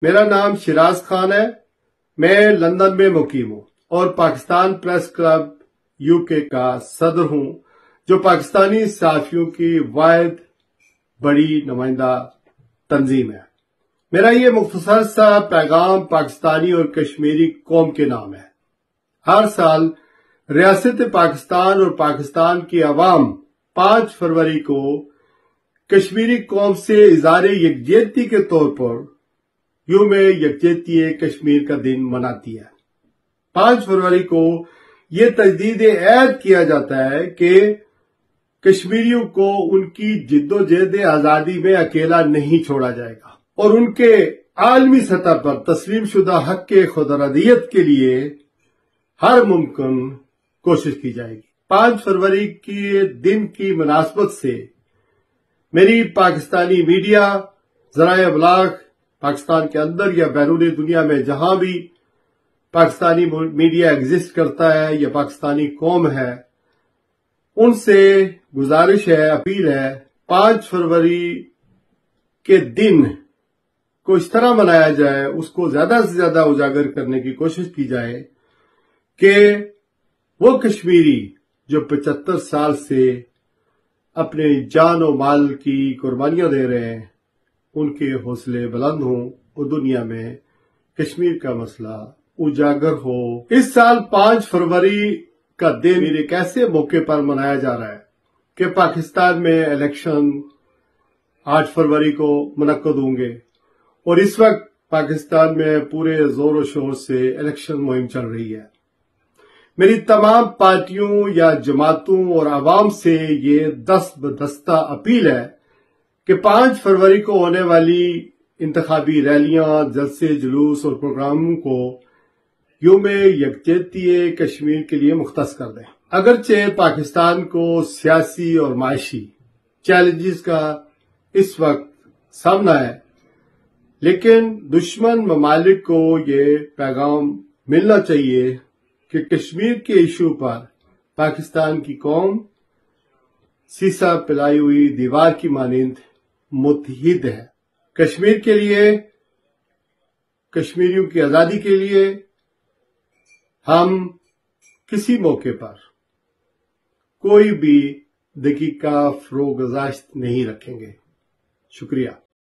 میرا نام شیراز خان ہے. میں لندن میں مقیم ہوں اور پاکستان پریس کلب UK کا صدر ہوں، جو پاکستانی صحافیوں کی واحد بڑی نمائندہ تنظیم ہے. میرا یہ مختصر سا پیغام پاکستانی اور کشمیری قوم کے نام ہے. ہر سال ریاست پاکستان اور پاکستان کی عوام 5 فروری کو کشمیری قوم سے اظہار یکجہتی کے طور پر یوم یکجہتی کشمیر کا دن مناتی ہے. 5 فروری کو یہ تجدید عہد کیا جاتا ہے کہ کشمیریوں کو ان کی جد و جہد آزادی میں اکیلا نہیں چھوڑا جائے گا اور ان کے عالمی سطح پر تسلیم شدہ حق کے خودارادیت کے لیے ہر ممکن کوشش کی جائے گی. 5 فروری کے دن کی مناسبت سے میری پاکستانی میڈیا، ذرائع ابلاغ، پاکستان کے اندر یا بیرون دنیا میں جہاں بھی پاکستانی میڈیا ایگزسٹ کرتا ہے یا پاکستانی قوم ہے، ان سے گزارش ہے، اپیل ہے، 5 فروری کے دن کو اس طرح منایا جائے، اس کو زیادہ سے زیادہ اجاگر کرنے کی کوشش کی جائے کہ وہ کشمیری جو 75 سال سے اپنے جان و مال کی قربانیاں دے رہے ہیں، ان کے حوصلے بلند ہوں اور دنیا میں کشمیر کا مسئلہ اجاگر ہو. اس سال 5 فروری کا دن ایک ایسے موقع پر منایا جا رہا ہے کہ پاکستان میں الیکشن 8 فروری کو منعقد ہوں گے اور اس وقت پاکستان میں پورے زور و شور سے الیکشن مہم چل رہی ہے. میری تمام پارٹیوں یا جماعتوں اور عوام سے یہ دست بدستہ اپیل ہے کہ 5 فروری کو ہونے والی انتخابی ریلیاں، جلسے، جلوس اور پروگراموں کو یوم یکجہتی کشمیر کے لیے مختص کر دیں. اگرچہ پاکستان کو سیاسی اور معاشی چیلنجز کا اس وقت سامنا ہے، لیکن دشمن ممالک کو یہ پیغام ملنا چاہیے کہ کشمیر کے ایشو پر پاکستان کی قوم سیسا پلائی ہوئی دیوار کی مانند متحد ہے. کشمیر کے لیے، کشمیریوں کی آزادی کے لیے ہم کسی موقع پر کوئی بھی دقیقہ فروگزاشت نہیں رکھیں گے. شکریہ.